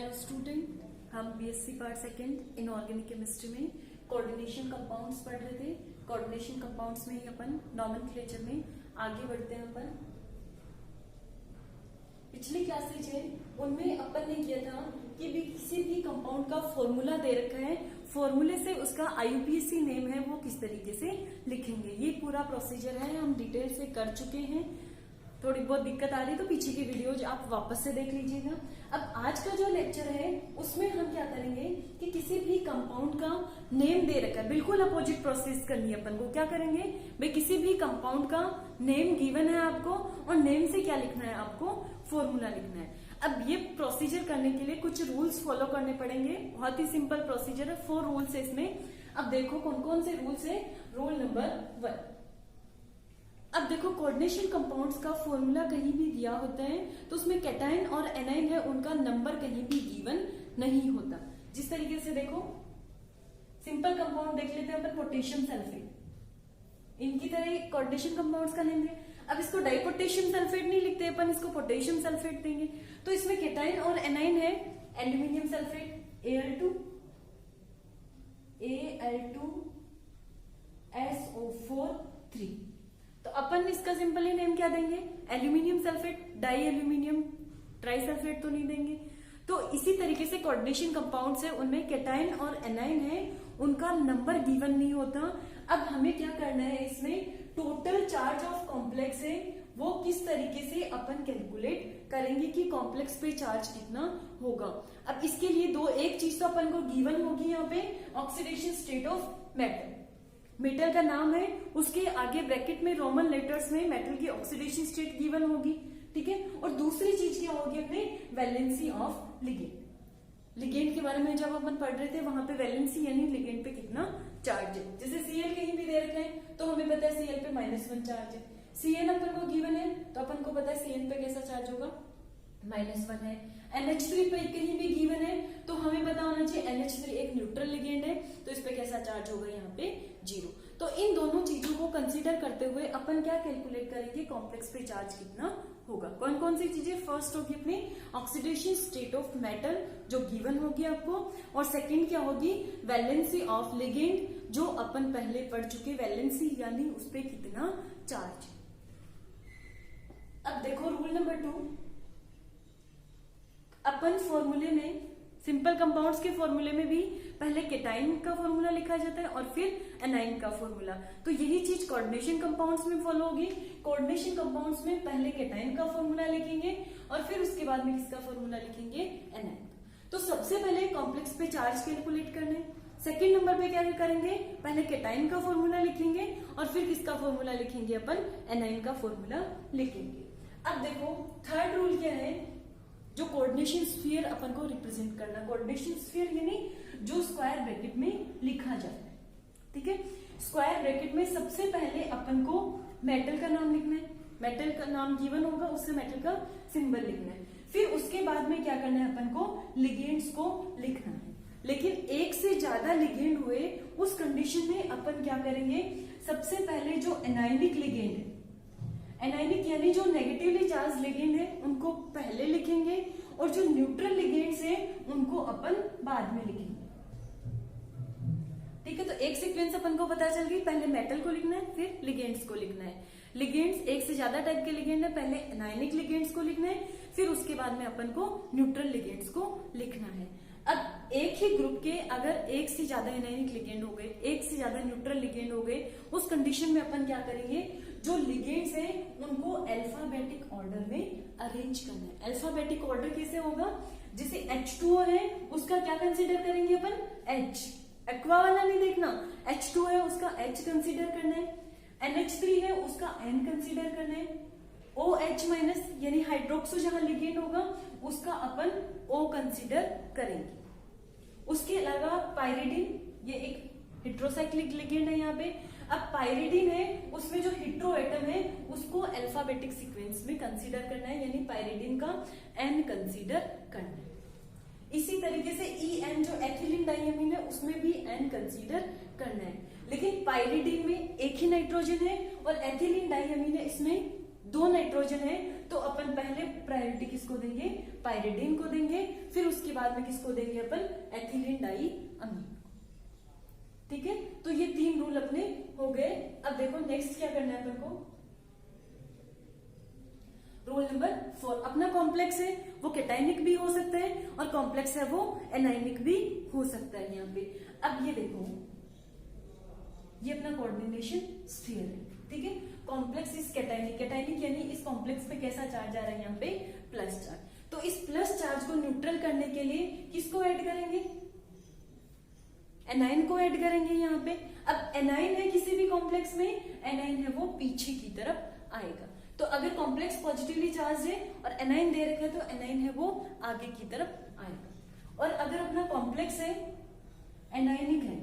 Hello student, हम BSc part second inorganic chemistry में coordination compounds पढ़ रहे थे। कोऑर्डिनेशन कंपाउंड्स में ही अपन नॉमेनक्लेचर में आगे बढ़ते हैं। अपन पिछली क्लासेज है उनमें अपन ने किया था कि भी किसी भी कंपाउंड का फॉर्मूला दे रखा है, फॉर्मूले से उसका आईयूपीएसी नेम है वो किस तरीके से लिखेंगे, ये पूरा प्रोसीजर है, हम डिटेल से कर चुके हैं। थोड़ी बहुत दिक्कत आ रही तो पीछे की वीडियोज आप वापस से देख लीजिएगा। अब आज का जो लेक्चर है उसमें हम क्या करेंगे कि किसी भी कंपाउंड का नेम दे रखा है, बिल्कुल अपोजिट प्रोसेस करनी है अपन को। क्या करेंगे भाई, किसी भी कंपाउंड का नेम गिवन है आपको और नेम से क्या लिखना है, आपको फॉर्मूला लिखना है। अब ये प्रोसीजर करने के लिए कुछ रूल्स फॉलो करने पड़ेंगे। बहुत ही सिंपल प्रोसीजर है, 4 रूल्स है इसमें। अब देखो कौन कौन से रूल्स है। रूल नंबर 1, अब देखो कोऑर्डिनेशन कंपाउंड्स का फॉर्मूला कहीं भी दिया होता है तो उसमें कैटायन और एनायन है उनका नंबर कहीं भी गिवन नहीं होता। जिस तरीके से देखो सिंपल कंपाउंड देख लेते हैं अपन, पोटेशियम सल्फेट, इनकी तरह कोऑर्डिनेशन कंपाउंड्स का नेम है। अब इसको डाइपोटेशियम सल्फेट नहीं लिखते अपन, इसको पोटेशियम सल्फेट देंगे। तो इसमें कैटायन और एनायन है एल्यूमिनियम सल्फेट Al2SO4 3। तो अपन इसका सिंपली नेम क्या देंगे, aluminium sulphate, di aluminium tri sulphate तो नहीं देंगे। तो इसी तरीके से कोऑर्डिनेशन कंपाउंड्स है उनमें कैटायन और एनायन है उनका नंबर गिवन नहीं होता। अब हमें क्या करना है, इसमें टोटल चार्ज ऑफ कॉम्प्लेक्स है वो किस तरीके से अपन कैलकुलेट करेंगे कि कॉम्प्लेक्स पे चार्ज कितना होगा। अब इसके लिए एक चीज तो अपन को गिवन होगी यहाँ पे, oxidation state of metal. Metal का नाम है, उसके आगे ब्रैकेट में रोमन लेटर्स में मेटल की ऑक्सीडेशन स्टेट गिवन होगी, ठीक है। और दूसरी चीज क्या होगी अपने, वैलेंसी ऑफ लिगेंड। लिगेंड के बारे में जब अपन पढ़ रहे थे वहां पे वैलेंसी यानी लिगेंड पे कितना चार्ज है। जैसे Cl कहीं भी दे रखे हैं तो हमें पता है Cl पे -1 चार्ज है। Cn अपन को गिवन है तो अपन को पता है Cn पे कैसा चार्ज होगा, -1 है। NH3 पे कहीं भी गिवन है तो हमें पता होना चाहिए NH3 एक न्यूट्रल लिगेंड है तो इस पे कैसा चार्ज होगा, यहाँ पे 0। तो इन दोनों चीजों को कंसीडर करते हुए अपन क्या कैलकुलेट करेंगे, कॉम्प्लेक्स पे चार्ज कितना होगा। कौन कौन सी चीजें, फर्स्ट होगी अपनी ऑक्सीडेशन स्टेट ऑफ मेटल जो गिवन होगी आपको, और सेकंड क्या होगी, वैलेंसी ऑफ लिगेंड जो अपन पहले पढ़ चुके, वैलेंसी यानी उस पे कितना चार्ज। अब देखो रूल नंबर 2, अपन फॉर्मूले में सिंपल कंपाउंड्स के फॉर्मूले में भी पहले कैटायन का फॉर्मूला लिखा जाता है और फिर एनायन का फॉर्मूला। तो यही चीज कोऑर्डिनेशन कंपाउंड्स में फॉलो होगी। कोऑर्डिनेशन कंपाउंड्स में पहले कैटायन का फॉर्मूला लिखेंगे और फिर उसके बाद में किसका फॉर्मूला लिखेंगे, एनायन। तो सबसे पहले कॉम्प्लेक्स पे चार्ज कैलकुलेट करना है। सेकेंड नंबर पे क्या करेंगे, पहले कैटायन का फॉर्मूला लिखेंगे और फिर किसका फॉर्मूला लिखेंगे, अपन एनायन का फॉर्मूला लिखेंगे। अब देखो थर्ड रूल क्या है, जो कोऑर्डिनेशन स्फीयर अपन को रिप्रेजेंट करना। कोऑर्डिनेशन स्फीयर यानी जो स्क्वायर ब्रैकेट में लिखा जाता है, ठीक है। स्क्वायर ब्रैकेट में सबसे पहले अपन को मेटल का नाम लिखना है, मेटल का नाम गिवन होगा उससे मेटल का सिंबल लिखना है। फिर उसके बाद में क्या करना है, अपन को लिगेंड्स को लिखना है। लेकिन एक से ज्यादा लिगेंड हुए उस कंडीशन में अपन क्या करेंगे, सबसे पहले जो एनायनिक लिगेंड है, एनायनिक यानी जो नेगेटिवली चार्ज लिगेंड है उनको पहले लिखेंगे और जो न्यूट्रल लिगेंड्स हैं उनको अपन बाद में लिखेंगे, ठीक है। तो एक सीक्वेंस अपन को पता चल गई, पहले मेटल को लिखना है फिर लिगेंड्स को लिखना है। लिगेंड्स एक से ज्यादा टाइप के लिगेंड है, पहले एनायनिक लिगेंड्स को लिखना है फिर उसके बाद में अपन को न्यूट्रल लिगेंड्स को लिखना है। अब एक ही ग्रुप के अगर एक से ज्यादा एनायनिक लिगेंड हो गए, एक से ज्यादा न्यूट्रल लिगेंड हो गए, उस कंडीशन में अपन क्या करेंगे, जो लिगेंड्स हैं उनको अल्फाबेटिक ऑर्डर में अरेंज करना है। अल्फाबेटिक ऑर्डर कैसे होगा, जैसे H2O है उसका क्या कंसीडर करेंगे अपन, H, एक्वा वाला नहीं देखना, H2 है उसका H कंसीडर करना है, NH3 है उसका N कंसीडर करना है, OH- यानी हाइड्रोक्सो जहां लिगेंड होगा उसका अपन O कंसीडर करेंगे। उसके अलावा पायरिडिन, ये एक हेट्रोसाइक्लिक लिगेंड है यहाँ पे। अब पायरिडिन है उसमें जो हेट्रो एटम है उसको अल्फाबेटिक सीक्वेंस में कंसीडर करना है, यानी पायरिडिन का N कंसीडर करना है। इसी तरीके से EN जो एथिलीन डाइअमीन है उसमें भी N कंसीडर करना है। लेकिन पायरिडिन में एक ही नाइट्रोजन है और एथिलीन डाइअमीन है इसमें 2 नाइट्रोजन है तो अपन पहले प्रायोरिटी किसको देंगे, पायरिडीन को देंगे, फिर उसके बाद में किसको देंगे अपन, एथिलीन डाई अमीन। ठीक है, तो ये 3 रूल अपने हो गए। अब देखो नेक्स्ट क्या करना है अपन को, रूल नंबर 4। अपना कॉम्प्लेक्स है वो कैटाइनिक भी हो सकता है और कॉम्प्लेक्स है वो एनाइनिक भी हो सकता है यहाँ पे। अब ये देखो, ये अपना कोऑर्डिनेशन स्फीयर है, ठीक है। कॉम्प्लेक्स इज कैटाइनिक, कैटाइनिक यानी इस कॉम्प्लेक्स पे कैसा चार्ज आ रहा है यहाँ पे, प्लस चार्ज। तो इस प्लस चार्ज को न्यूट्रल करने के लिए किसको ऐड करेंगे, एनाइन को ऐड करेंगे यहाँ पे। अब एनाइन है किसी भी कॉम्प्लेक्स में, एनाइन है वो पीछे की तरफ आएगा। तो अगर कॉम्प्लेक्स पॉजिटिवली चार्ज है और एनाइन दे रखा है तो एनाइन है वो आगे की तरफ आएगा। और अगर अपना कॉम्प्लेक्स है एनाइनिक है,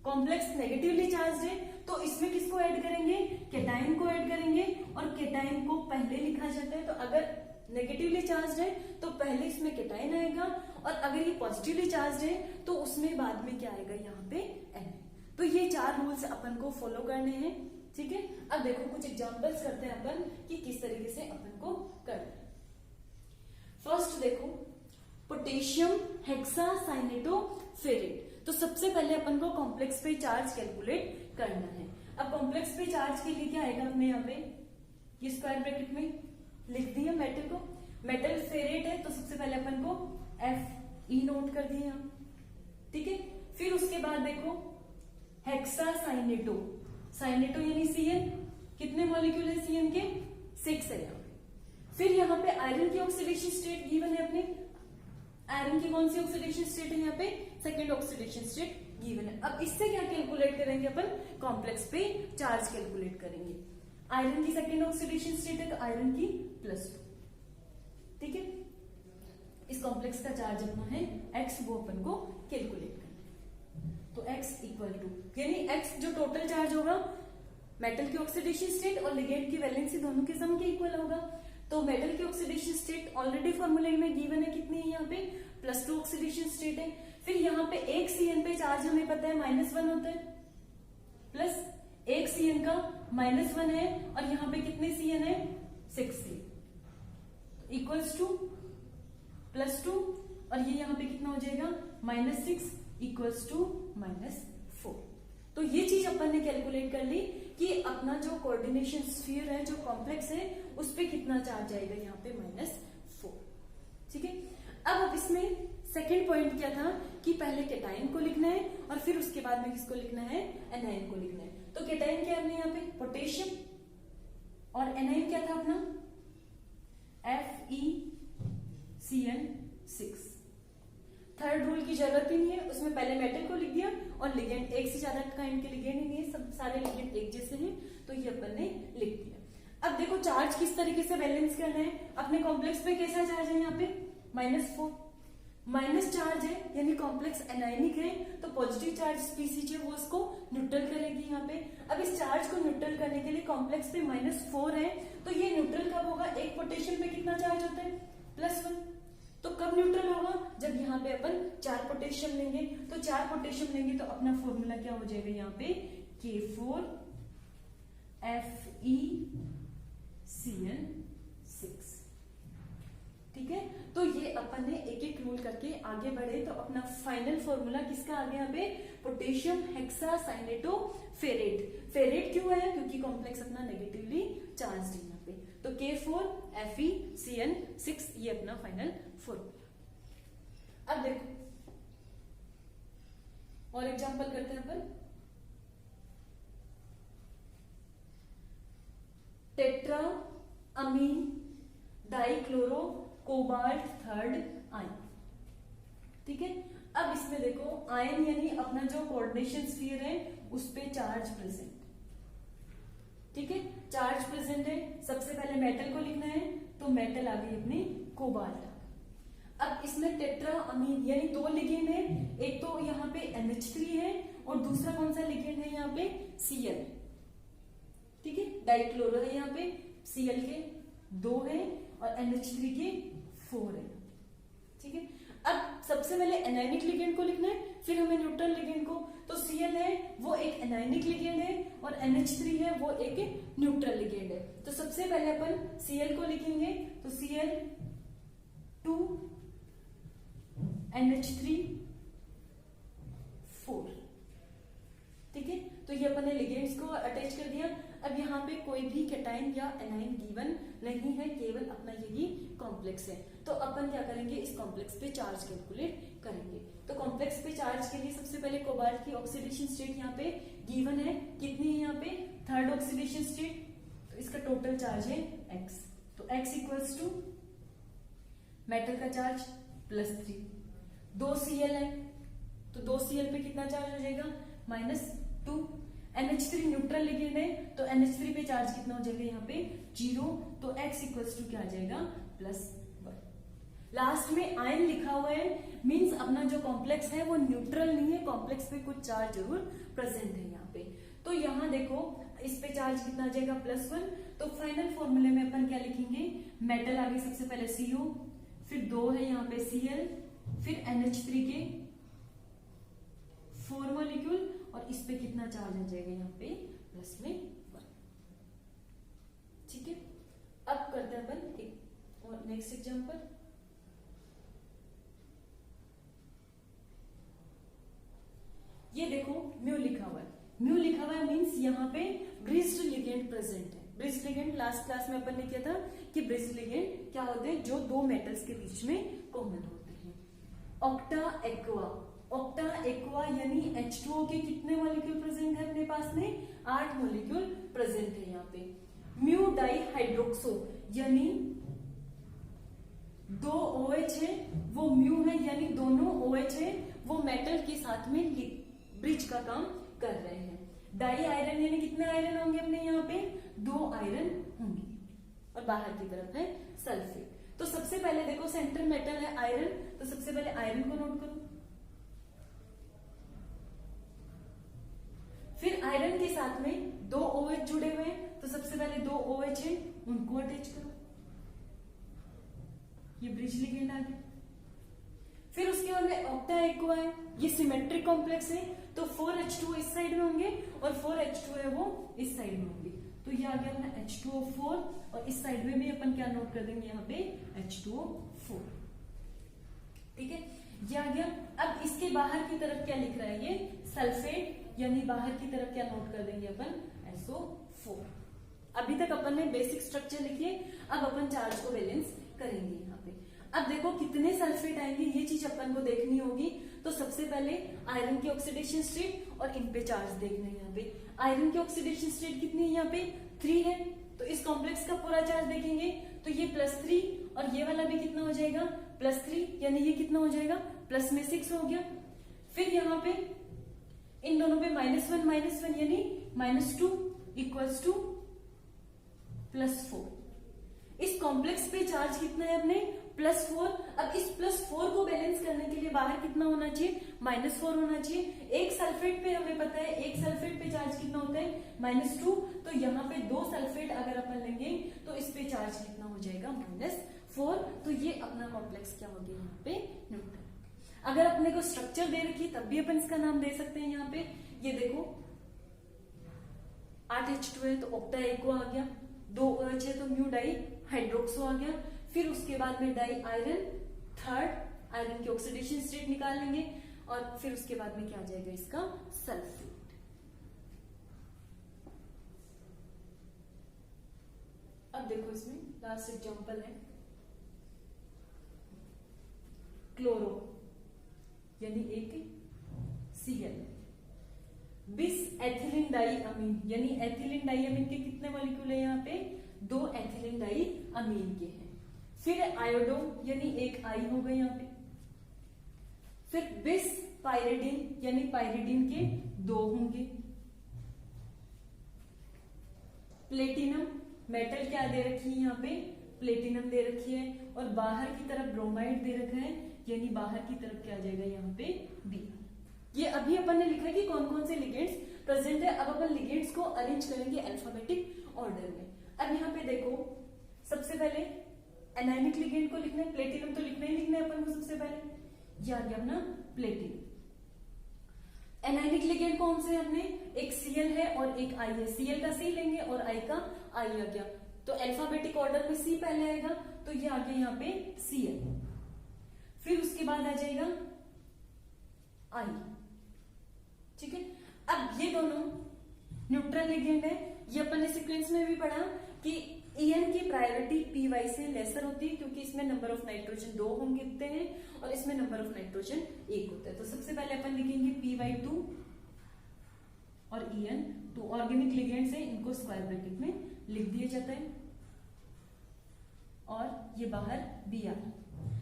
कॉम्प्लेक्स नेगेटिवली चार्ज है, तो इसमें किसको ऐड करेंगे, कैटाइन को ऐड करेंगे। और कैटाइन को पहले लिखा जाता है, तो अगर नेगेटिवली चार्ज है तो पहले इसमें कैटाइन आएगा, और अगर ये पॉजिटिवली चार्ज है तो उसमें बाद में क्या आएगा, यहाँ पे एनाइन। तो ये 4 रूल्स अपन को फॉलो करने हैं, ठीक है। अब देखो कुछ एग्जांपल्स करते हैं अपन कि किस तरीके से अपन को करना है। फर्स्ट देखो, पोटेशियम हेक्सासाइनेटोफेरेट। तो सबसे पहले अपन को कॉम्प्लेक्स पे चार्ज कैलकुलेट करना है। अब कॉम्प्लेक्स पे चार्ज के लिए क्या आएगा अपने यहाँ पे, ये स्क्वायर ब्रैकेट में लिख दिया मेटल को, मेटल फेरेट है तो सबसे पहले अपन को Fe नोट कर दिए हम, ठीक है। फिर उसके बाद देखो हेक्सासाइनेटो, साइनेटो यानी Cn, कितने मॉलिक्यूल है Cn के, 6 है यहाँ पे। फिर यहाँ पे आयरन की ऑक्सीडेशन स्टेट गिवन है अपने, आयरन की कौन सी ऑक्सीडेशन स्टेट है यहाँ पे, सेकेंड ऑक्सीडेशन स्टेट गिवन है। अब इससे क्या कैलकुलेट करेंगे अपन, कॉम्प्लेक्स पे चार्ज कैलकुलेट करेंगे। आयरन की सेकेंड ऑक्सीडेशन स्टेट है तो आयरन की +2, ठीक है। इस कॉम्प्लेक्स का चार्ज अपना है x, वो अपन को कैलकुलेट करना है। तो x इक्वल टू, यानी x जो टोटल चार्ज होगा मेटल की ऑक्सीडेशन स्टेट और लिगेंड की वैलेंसी दोनों के सम के इक्वल होगा। तो मेटल की ऑक्सीडेशन स्टेट ऑलरेडी फॉर्मूले में गिवन है, कितनी है यहाँ पे, +2 ऑक्सीडेशन स्टेट है। फिर यहाँ पे एक Cn पे चार्ज हमें पता है -1 होता है, प्लस एक Cn का -1 है, और यहाँ पे कितने Cn है, 6 Cn इक्वल्स टू +2, और ये यहाँ पे कितना हो जाएगा, -6 इक्वल्स टू -4। तो ये चीज अपन ने कैलकुलेट कर ली कि अपना जो कोऑर्डिनेशन स्फीयर है, जो कॉम्प्लेक्स है, उस पे कितना चार्ज आएगा, यहाँ पे -4, ठीक है। अब इसमें सेकेंड पॉइंट क्या था कि पहले कैटाइन को लिखना है और फिर उसके बाद में किसको लिखना है, एनाइन को लिखना है। तो कैटाइन क्या है यहाँ पे, पोटेशियम, और एनाइन क्या था अपना FeCN6। थर्ड रूल की जरूरत ही नहीं है, उसमें पहले मेटल को लिख दिया और लिगेंड, एक से ज्यादा काइंड के लिगेंड ही नहीं है, सब सारे लिगेंड एक जैसे हैं, तो ये अपन ने लिख दिया। अब देखो चार्ज किस तरीके से बैलेंस करना है, अपने कॉम्प्लेक्स पे कैसा चार्ज है यहाँ पे, -4, माइनस चार्ज है यानी कॉम्प्लेक्स एनाइनिक है, तो पॉजिटिव चार्ज स्पीसीज है वो उसको न्यूट्रल करेगी यहाँ पे। अब इस चार्ज को न्यूट्रल करने के लिए कॉम्प्लेक्स पे -4 है, तो ये न्यूट्रल कब होगा, एक पोटेशियम पे कितना चार्ज होता है, +1। तो कब न्यूट्रल होगा, जब यहाँ पे अपन 4 पोटेशियम लेंगे। तो 4 पोटेशियम लेंगे तो अपना फॉर्मूला क्या हो जाएगा यहाँ पे, K4FeCN6, ठीक है। तो ये अपन ने एक एक रूल करके आगे बढ़े, तो अपना फाइनल फॉर्मूला किसका आ गया यहाँ पे, पोटेशियम हेक्सासाइनेटोफेरेट। फेरेट क्यों है, क्योंकि कॉम्प्लेक्स अपना नेगेटिवली चार्ज है यहाँ पे। तो K4FeCN6 ये अपना फाइनल फॉर्मूला। अब देखो और एग्जांपल करते हैं अपन, tetra amine dichloro cobalt third ion, ठीक है। अब इसमें देखो आयन यानी अपना जो कोऑर्डिनेशन स्फीयर है उस पे चार्ज प्रेजेंट, ठीक है, चार्ज प्रेजेंट है। सबसे पहले मेटल को लिखना है, तो मेटल आ गई अपनी कोबाल्ट। अब इसमें टेट्रा अमीन यानी 2 लिगेंड है, एक तो यहाँ पे NH3 है और दूसरा कौन सा लिगेंड है यहाँ पे, Cl, ठीक है। डाइक्लोरो है यहाँ पे, Cl के 2 है और NH3 के 4 है, ठीक है। अब सबसे पहले एनायनिक लिगेंड को लिखना है, फिर हमें न्यूट्रल लिगेंड को। तो Cl है वो एक एनायनिक लिगेंड है और NH3 है वो एक न्यूट्रल लिगेंड है। तो सबसे पहले अपन Cl को लिखेंगे, तो Cl 2 NH3 4, ठीक है। तो ये अपन ने लिगेंड्स को अटैच कर दिया। अब यहाँ पे कोई भी कैटाइन या एनाइन गिवन नहीं है, केवल अपना यही कॉम्प्लेक्स है। तो अपन क्या करेंगे, इस कॉम्प्लेक्स पे चार्ज कैलकुलेट करेंगे। तो कॉम्प्लेक्स पे चार्ज के लिए सबसे पहले कोबाल्ट की ऑक्सीडेशन स्टेट यहाँ पे गिवन है, कितनी है यहाँ पे, थर्ड ऑक्सीडेशन स्टेट। तो इसका टोटल चार्ज है x। तो x इक्वल्स टू मेटल का चार्ज +3, 2 Cl है तो 2 Cl पे कितना चार्ज हो जाएगा, -2। NH3 न्यूट्रल लिगेंड है तो NH3 पे चार्ज कितना हो जाएगा यहाँ पे 0। तो x इक्वल्स टू क्या आ जाएगा, +1। लास्ट में आयन लिखा हुआ है, मींस अपना जो कॉम्प्लेक्स है वो न्यूट्रल नहीं है, कॉम्प्लेक्स पे कुछ चार्ज जरूर प्रेजेंट है यहाँ पे। तो यहाँ देखो इस पे चार्ज कितना आ जाएगा, +1। तो फाइनल फॉर्मूले में अपन क्या लिखेंगे, मेटल आगे सबसे पहले CO, फिर 2 है यहाँ पे Cl, फिर NH3 के 4 मॉलिक्यूल और इस पे कितना चार्ज आ जाएगा यहाँ पे +1, ठीक है। अब करते हैं अपन एक और नेक्स्ट एग्जांपल। ये देखो म्यू लिखा हुआ है, म्यू लिखा हुआ है मींस यहाँ पे ब्रिज्ड लिगेंड प्रेजेंट है। ब्रिज्ड लिगेंड लास्ट क्लास में अपन ने किया था कि ब्रिज्ड लिगेंड क्या होते हैं, जो दो मेटल्स के बीच में कॉमन होते हैं। ऑक्टा एक्वा, ऑक्टा एक्वा यानी H2O के कितने मॉलिक्यूल प्रेजेंट है अपने पास में, 8 मॉलिक्यूल प्रेजेंट है यहाँ पे। म्यू डाई हाइड्रोक्सो यानी 2 OH है वो म्यू है, यानी दोनों OH है वो मेटल के साथ में ब्रिज का काम कर रहे हैं। डाई आयरन यानी कितने आयरन होंगे अपने यहाँ पे, 2 आयरन होंगे और बाहर की तरफ है सल्फेट। तो सबसे पहले देखो सेंट्रल मेटल है आयरन, तो सबसे पहले आयरन को नोट करो, फिर आयरन के साथ में 2 OH जुड़े हुए हैं तो सबसे पहले 2 OH है उनको अटैच करो, ये ब्रिज लिगेंड आ गया। फिर उसके बाद में ऑक्टा एक्वा है, ये सिमेट्रिक कॉम्प्लेक्स है तो 4H2O इस साइड में होंगे और 4H2O है वो इस साइड में होंगे। तो ये आ गया अपना H2O4 और इस साइड में भी अपन क्या नोट कर देंगे यहाँ पे H2O4, ठीक है, ये आ गया। अब इसके बाहर की तरफ क्या लिख रहा है, ये सल्फेट, यानी बाहर की तरफ क्या नोट कर देंगे अपन, SO4। अभी तक अपन ने बेसिक स्ट्रक्चर लिखी, अब अपन चार्ज को बैलेंस करेंगे यहाँ पे। अब देखो कितने सल्फेट आएंगे ये चीज अपन को देखनी होगी। तो सबसे पहले आयरन की ऑक्सीडेशन स्टेट और इन पे चार्ज देखना है। यहाँ पे आयरन की ऑक्सीडेशन स्टेट कितनी है, यहाँ पे 3 है, तो इस कॉम्प्लेक्स का पूरा चार्ज देखेंगे तो ये +3 और ये वाला भी कितना हो जाएगा, +3, यानी ये कितना हो जाएगा, प्लस में 6 हो गया। फिर यहाँ पे इन दोनों पे -1 यानी -2 इक्वल्स टू +4। इस कॉम्प्लेक्स पे चार्ज कितना है अपने, +4। अब इस +4 को बैलेंस करने के लिए बाहर कितना होना चाहिए, -4 होना चाहिए। एक सल्फेट पे हमें पता है, एक सल्फेट पे चार्ज कितना होता है, -2। तो यहाँ पे 2 सल्फेट अगर अपन लेंगे तो इस पे चार्ज कितना हो जाएगा, -4। तो ये अपना कॉम्प्लेक्स क्या हो गया यहाँ पे, न्यूट्रल। अगर अपने को स्ट्रक्चर दे रखी तब भी अपन इसका नाम दे सकते हैं। यहाँ पे ये देखो 8H2 है तो ऑक्टा एक्वा आ गया, 2 OH है तो म्यू डाई हाइड्रोक्सो आ गया। फिर उसके बाद में डाई आयरन, थर्ड आयरन की ऑक्सीडेशन स्टेट निकाल लेंगे और फिर उसके बाद में क्या आ जाएगा इसका सल्फेट। अब देखो इसमें लास्ट एग्जांपल है क्लोरो यानी एक Cl, बिस एथिलीन डाई अमीन यानी एथिलीन डाई अमीन के कितने मॉलिक्यूल है यहाँ पे, 2 एथिलीन डाई अमीन के हैं। फिर आयोडो यानी एक आई होगा यहाँ पे। फिर बिस पायरिडीन यानी पायरिडीन के 2 होंगे। प्लेटिनम मेटल क्या दे रखी है यहाँ पे, प्लेटिनम दे रखी है और बाहर की तरफ ब्रोमाइड दे रखा है, यानी बाहर की तरफ क्या आ जाएगा यहाँ पे बी। ये अभी अपन ने लिखा है कि कौन कौन से लिगेंड्स प्रेजेंट है। अब अपन लिगेंड्स को अरेंज करेंगे अल्फाबेटिक ऑर्डर में। अब यहाँ पे देखो सबसे पहले एनायनिक लिगेंड को लिखना है, प्लेटिनम तो लिखना ही लिखना है अपन को सबसे पहले। ये आ गया अपना प्लेटिनम। एनायनिक लिगेंड कौन से हमने, एक Cl है और एक I है, Cl का C लेंगे और I का I आ गया, तो अल्फाबेटिक ऑर्डर में C पहले आएगा, तो ये आ गया यहाँ पे Cl, फिर उसके बाद आ जाएगा I, ठीक है। अब ये दोनों न्यूट्रल लिगेंड है, ये अपन ने सीक्वेंस में भी पढ़ा कि En की प्रायोरिटी Py से लेसर होती है, क्योंकि इसमें नंबर ऑफ नाइट्रोजन 2 होते हैं और इसमें नंबर ऑफ नाइट्रोजन 1 होता है। तो सबसे पहले अपन लिखेंगे Py2 और En, तो ऑर्गेनिक लिगेंड्स है, इनको स्क्वायर ब्रैकेट में लिख दिया जाता है और ये बाहर Br।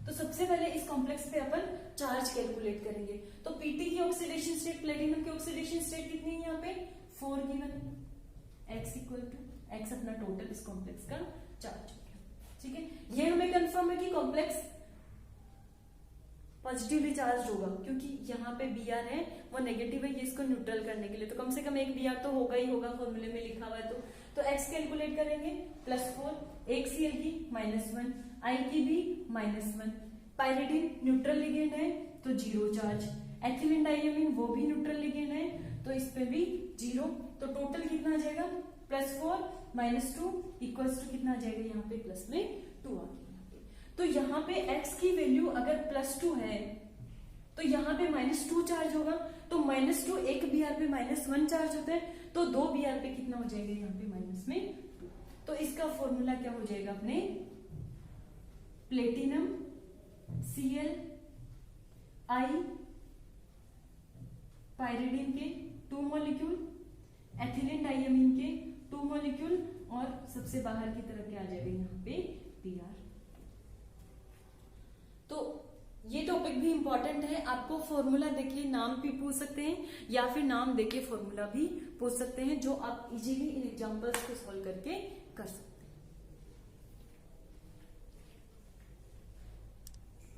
तो सबसे पहले इस कॉम्प्लेक्स पे अपन चार्ज कैलकुलेट करेंगे। तो Pt की ऑक्सीडेशन स्टेट, प्लेटिनम की ऑक्सीडेशन स्टेट कितनी है यहाँ पे 4 given, x equal to x अपना टोटल इस कॉम्प्लेक्स का चार्ज हो गया, ठीक है। ये हमें कंफर्म है कि कॉम्प्लेक्स पॉजिटिवली चार्ज होगा, क्योंकि यहाँ पे Br है वो नेगेटिव है, ये इसको न्यूट्रल करने के लिए, तो कम से कम एक Br तो होगा ही होगा, फॉर्मूले में लिखा हुआ है। तो x कैलकुलेट करेंगे +4, एक Cl की -1, I की भी -1, पायरिडिन न्यूट्रल लिगेंड है तो 0 चार्ज, एथिलीन डाइअमीन वो भी न्यूट्रल लिगेंड है तो इस पे भी 0, तो टोटल कितना आ जाएगा +4 -2 इक्वल्स टू कितना आ जाएगा यहाँ पे प्लस में 2 आ गया। तो यहाँ पे x की वैल्यू अगर +2 है तो यहाँ पे -2 चार्ज होगा, तो -2 एक Br पे -1 चार्ज होता है, तो 2 Br पे कितना हो जाएगा यहाँ पे -2। तो इसका फॉर्मूला क्या हो जाएगा अपने, प्लेटिनम Cl I पायरिडिन के 2 मॉलिक्यूल, एथिलीन डाइअमीन के 2 मॉलिक्यूल और सबसे बाहर की तरफ क्या आ जाएगा यहाँ पे Br। तो ये टॉपिक भी इंपॉर्टेंट है, आपको फॉर्मूला देके नाम भी पूछ सकते हैं या फिर नाम देके फॉर्मूला भी पूछ सकते हैं, जो आप इजीली इन एग्जांपल्स को सॉल्व करके कर सकते हैं।